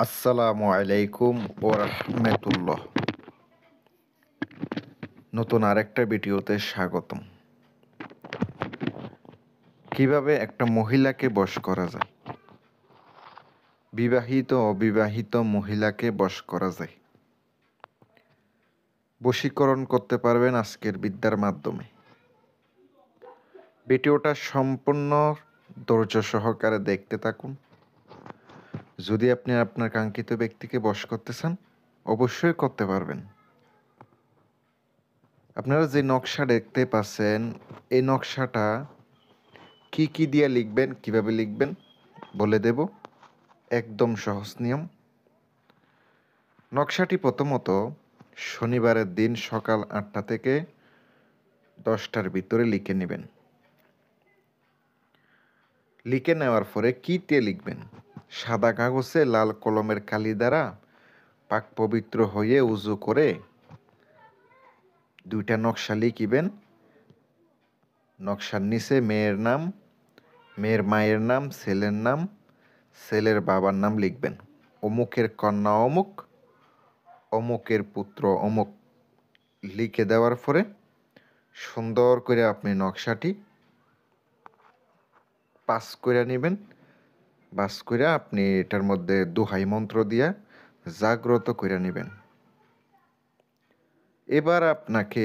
আসসালামু আলাইকুম ও রাহমাতুল্লাহ। নতুন আরেকটা ভিডিওতে স্বাগতম। কিভাবে একটা মহিলাকে বশ করা যায়, বিবাহিত অবিবাহিত মহিলাকে বশ করা যায়, বশীকরণ করতে পারবেন আজকের বিদ্যার মাধ্যমে। ভিডিওটা সম্পূর্ণ ধৈর্য সহকারে দেখতে থাকুন। যদি আপনি আপনার কাঙ্ক্ষিত ব্যক্তিকে বশ করতে চান, অবশ্যই করতে পারবেন। আপনারা যে নকশা দেখতে পাচ্ছেন, এই নকশাটা কি দিয়ে লিখবেন, কিভাবে লিখবেন বলে দেব। একদম সহজ নিয়ম। নকশাটি প্রথমত শনিবারের দিন সকাল 8টা থেকে 10টার ভিতরে লিখে নেবেন। লিখে নেওয়ার পরে কিতে লিখবেন, সাদা কাগজে লাল কলমের কালি দ্বারা পাক পবিত্র হয়ে উজু করে 2টা নকশা লিখিবেন। নকশার নিচে মেয়ের নাম, মেয়ের মায়ের নাম, ছেলের নাম, ছেলের বাবার নাম লিখবেন। অমুকের কন্যা অমুক, অমুকের পুত্র অমুক লিখে দেওয়ার পরে সুন্দর করে আপনি নকশাটি পাস করে নেবেন। বাস করে আপনি এটার মধ্যে দোহাই মন্ত্র দিয়া জাগ্রত করে নেবেন। এবার আপনাকে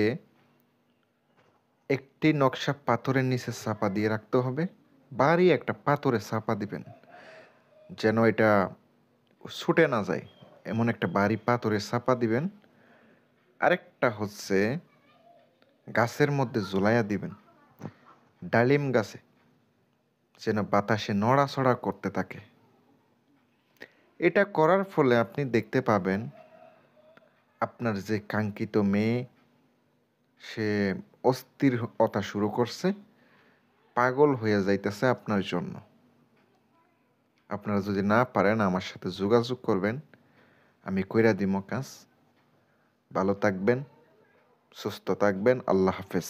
একটি নকশা পাথরের নিচে চাপা দিয়ে রাখতে হবে। ভারী একটা পাথরে চাপা দিবেন, যেন এটা ছুটে না যায়, এমন একটা ভারী পাথরে চাপা দিবেন। আরেকটা হচ্ছে গাছের মধ্যে ঝুলাইয়া দিবেন, ডালিম গাছে, যেন বাতাসে নড়াচড়া করতে থাকে। এটা করার ফলে আপনি দেখতে পাবেন আপনার যে কাঙ্ক্ষিত মেয়ে, সে অস্থিরতা শুরু করছে, পাগল হয়ে যাইতেছে আপনার জন্য। আপনারা যদি না পারেন আমার সাথে যোগাযোগ করবেন, আমি কইরা দিমো কাজ। ভালো থাকবেন, সুস্থ থাকবেন। আল্লাহ হাফেজ।